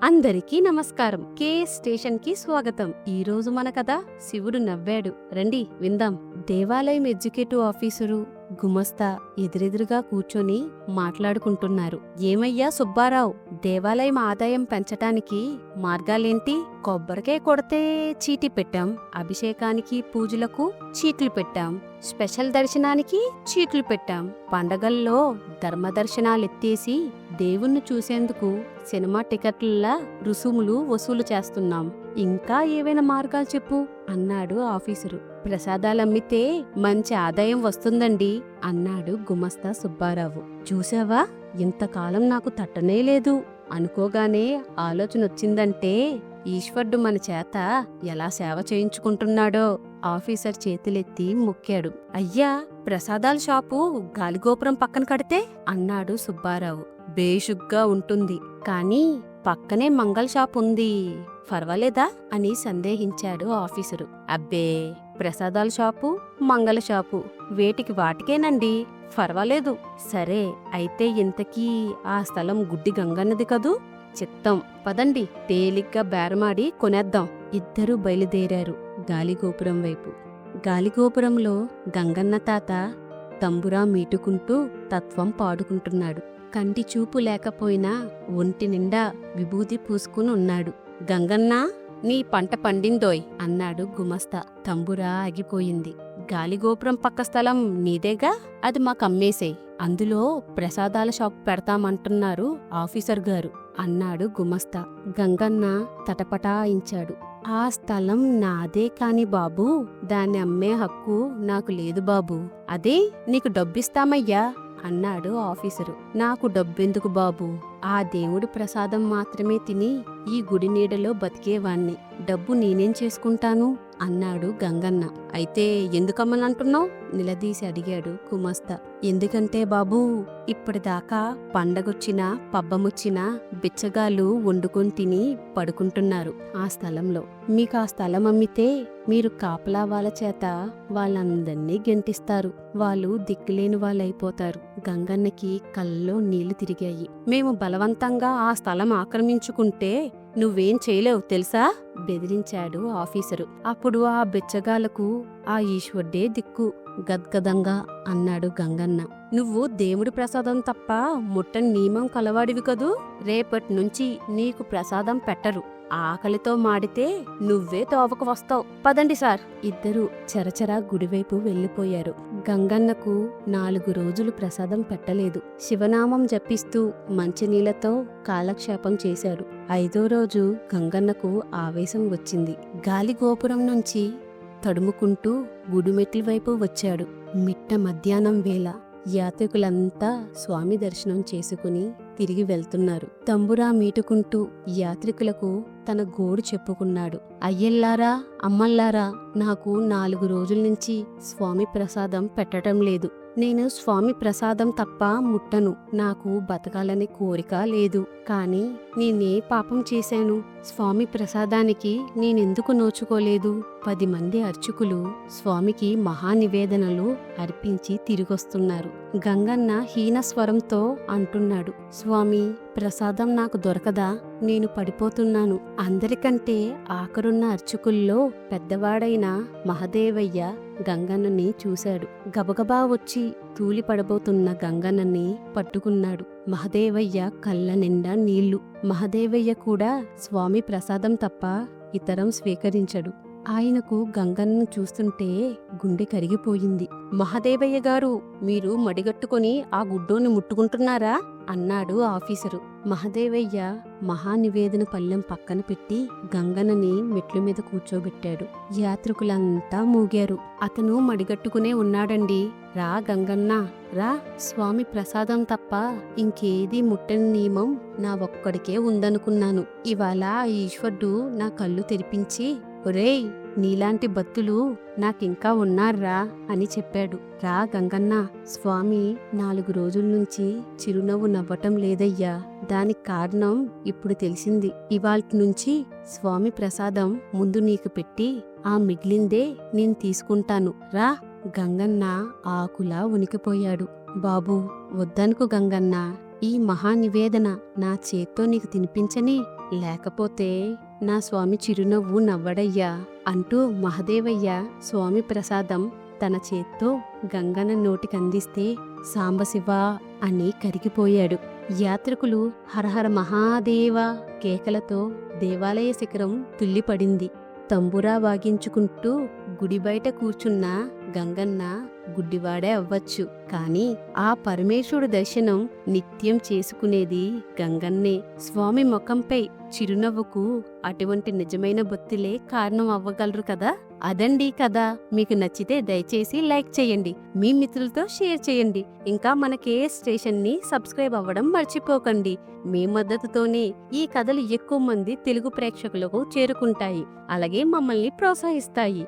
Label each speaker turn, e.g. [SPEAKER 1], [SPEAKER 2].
[SPEAKER 1] అందరికీ నమస్కారం. కే స్టేషన్ కి స్వాగతం. ఈ రోజు మన కథ శివుడు నవ్వాడు. రండి విందాం. దేవాలయం ఎగ్జిక్యూటివ్ ఆఫీసరు గుమస్తా ఎదురెదురుగా కూర్చొని మాట్లాడుకుంటున్నారు. ఏమయ్యా సుబ్బారావు, దేవాలయం ఆదాయం పెంచటానికి మార్గాలేంటి? కొబ్బరికాయ కొడితే చీటీ పెట్టాం, అభిషేకానికి పూజలకు చీట్లు పెట్టాం, స్పెషల్ దర్శనానికి చీట్లు పెట్టాం, పండగల్లో ధర్మదర్శనాలెత్తేసి దేవుణ్ణి చూసేందుకు సినిమా టికెట్లలా రుసుములు వసూలు చేస్తున్నాం. ఇంకా ఏవైనా మార్గాలు చెప్పు అన్నాడు ఆఫీసరు. ప్రసాదాలమ్మితే మంచి ఆదాయం వస్తుందండి అన్నాడు గుమస్తా సుబ్బారావు. చూసావా, ఇంతకాలం నాకు తట్టనే లేదు అనుకోగానే ఆలోచనొచ్చిందంటే ఈశ్వరుడు మన చేత ఎలా సేవ చేయించుకుంటున్నాడో. ఆఫీసర్ చేతులెత్తి మొక్కాడు. అయ్యా, ప్రసాదాల షాపు గాలిగోపురం పక్కన కడితే అన్నాడు సుబ్బారావు. బేషుగ్గా ఉంటుంది, కానీ పక్కనే మంగళ షాపు ఉంది, పర్వాలేదా అని సందేహించాడు ఆఫీసరు. అబ్బే, ప్రసాదాల షాపు మంగళ షాపు వేటికి వాటికేనండి, పర్వాలేదు. సరే అయితే ఇంతకీ ఆ స్థలం గుడ్డి గంగన్నది కదూ? చిత్తం, పదండి తేలిగ్గా బేరమాడి కొనేద్దాం. ఇద్దరూ బయలుదేరారు గాలిగోపురం వైపు. గాలిగోపురంలో గంగన్న తాత తంబురా మీటుకుంటూ తత్వం పాడుకుంటున్నాడు. కంటి చూపు లేకపోయినా ఒంటి నిండా విభూతి పూసుకుని ఉన్నాడు. గంగన్నా, నీ పంట పండిందోయ్ అన్నాడు గుమస్తా. తంబురా ఆగిపోయింది. గాలిగోపురం పక్క స్థలం నీదేగా, అది మాకమ్మేసేయ్, అందులో ప్రసాదాల షాపు పెడతామంటున్నారు ఆఫీసర్ గారు అన్నాడు గుమస్తా. గంగన్న తటపటాయించాడు. ఆ స్థలం నాదే కాని బాబూ, దాన్ని అమ్మే హక్కు నాకు లేదు బాబూ. అదే నీకు డబ్బిస్తామయ్యా అన్నాడు ఆఫీసరు. నాకు డబ్బెందుకు బాబూ, ఆ దేవుడి ప్రసాదం మాత్రమే తిని ఈ గుడి నీడలో బతికేవాణ్ణి. డబ్బు నేనేం చేసుకుంటాను అన్నాడు గంగన్న. అయితే ఎందుకమ్మనంటున్నావు నిలదీసి అడిగాడు గుమస్తా. ఎందుకంటే బాబూ, ఇప్పటిదాకా పండగొచ్చినా పబ్బమొచ్చినా బిచ్చగాళ్ళు వండుకొని తిని పడుకుంటున్నారు ఆ స్థలంలో. మీకు ఆ స్థలం అమ్మితే మీరు కాపలా వాళ్ళ చేత వాళ్ళందర్నీ గెంటిస్తారు, వాళ్ళు దిక్కులేని వాళ్ళైపోతారు. గంగన్నకి కళ్ళలో నీళ్లు తిరిగాయి. మేము బలవంతంగా ఆ స్థలం ఆక్రమించుకుంటే నువ్వేం చేయలేవు తెలుసా బెదిరించాడు ఆఫీసరు. అప్పుడు ఆ బిచ్చగాళ్లకు ఆ ఈశ్వరుడే దిక్కు గద్గదంగా అన్నాడు గంగన్న. నువ్వు దేవుడి ప్రసాదం తప్ప ముట్టని నియమం కలవాడివి కదూ, రేపటి నుంచి నీకు ప్రసాదం పెట్టరు. ఆకలితో మాడితే నువ్వే తోవకు వస్తావు. పదండి సార్. ఇద్దరూ చరచరా గుడివైపు వెళ్లిపోయారు. గంగన్నకు 4 రోజులు ప్రసాదం పెట్టలేదు. శివనామం జపిస్తూ మంచినీళ్లతో కాలక్షేపం చేశాడు. 5వ రోజు గంగన్నకు ఆవేశం వచ్చింది. గాలిగోపురం నుంచి తడుముకుంటూ గుడిమెట్ల వైపు వచ్చాడు. మిట్ట మధ్యాహ్నం వేళ యాత్రికులంతా స్వామి దర్శనం చేసుకుని తిరిగి వెళ్తున్నారు. తంబురా మీటుకుంటూ యాత్రికులకు తన గోడు చెప్పుకున్నాడు. అయ్యల్లారా, అమ్మల్లారా, నాకు 4 రోజుల నుంచి స్వామి ప్రసాదం పెట్టడం లేదు. నేను స్వామి ప్రసాదం తప్ప ముట్టను. నాకు బతకాలనే కోరిక లేదు. కాని నేనే పాపం చేశాను? స్వామి ప్రసాదానికి నేనెందుకు నోచుకోలేదు? 10 మంది అర్చకులు స్వామికి మహానివేదనలు అర్పించి తిరిగొస్తున్నారు. గంగన్న హీనస్వరంతో అంటున్నాడు. స్వామి, ప్రసాదం నాకు దొరకదా? నేను పడిపోతున్నాను. అందరికంటే ఆఖరున్న అర్చకుల్లో పెద్దవాడైన మహదేవయ్య గంగన్నని చూశాడు. గబగబా వచ్చి తూలి పడబోతున్న గంగన్నని పట్టుకున్నాడు. మహదేవయ్య కళ్ళ నిండా నీళ్లు. మహదేవయ్య కూడా స్వామి ప్రసాదం తప్ప ఇతరం స్వీకరించడు. ఆయనకు గంగన్నను చూస్తుంటే గుండె కరిగిపోయింది. మహదేవయ్య గారు, మీరు మడిగట్టుకుని ఆ గుడ్డోని ముట్టుకుంటున్నారా అన్నాడు ఆఫీసరు. మహదేవయ్య మహానివేదన పళ్ళెం పక్కన పెట్టి గంగన్నని మెట్ల మీద కూర్చోబెట్టాడు. యాత్రికులంతా మూగారు. అతను మడిగట్టుకునే ఉన్నాడండి. రా గంగన్న, రా. స్వామి ప్రసాదం తప్ప ఇంకేది ముట్టని నియమం నా ఒక్కడికే ఉందనుకున్నాను. ఇవాళ ఈశ్వరుడు నా కళ్ళు తెరిపించి, ఒరేయ్, నీలాంటి భక్తులు నాకింకా ఉన్నారా అని చెప్పాడు. రా గంగన్న, స్వామి 4 రోజుల నుంచి చిరునవ్వు నవ్వటం లేదయ్యా. దానికి కారణం ఇప్పుడు తెలిసింది. ఇవాల్టి నుంచి స్వామి ప్రసాదం ముందు నీకు పెట్టి ఆ మిగిలిందే నేను తీసుకుంటాను, రా. గంగన్న ఆకులా ఉనికిపోయాడు. బాబూ, వద్దనుకు గంగన్న, ఈ మహానివేదన నా చేత్తో నీకు తినిపించని లేకపోతే నా స్వామి చిరునవ్వు నవ్వడయ్యా అంటూ మహదేవయ్య స్వామి ప్రసాదం తన చేత్తో గంగన్న నోటికందిస్తే సాంబశివ అని కరిగిపోయాడు. యాత్రికులు హరహర మహాదేవ కేకలతో దేవాలయ శిఖరం తుల్లిపడింది. తంబురా వాగించుకుంటూ గుడి బయట కూర్చున్న గంగన్న గుడ్డివాడే అవ్వచ్చు, కాని ఆ పరమేశ్వరుడు దర్శనం నిత్యం చేసుకునేది గంగన్నే. స్వామి ముఖంపై చిరునవ్వుకు అటువంటి నిజమైన భక్తులే కారణం అవ్వగలరు కదా. అదండి కథ. మీకు నచ్చితే దయచేసి లైక్ చేయండి, మీ మిత్రులతో షేర్ చేయండి. ఇంకా మన కేఎస్ స్టేషన్ ని సబ్స్క్రైబ్ అవ్వడం మర్చిపోకండి. మీ మద్దతుతోనే ఈ కథలు ఎక్కువ మంది తెలుగు ప్రేక్షకులకు చేరుకుంటాయి, అలాగే మమ్మల్ని ప్రోత్సహిస్తాయి.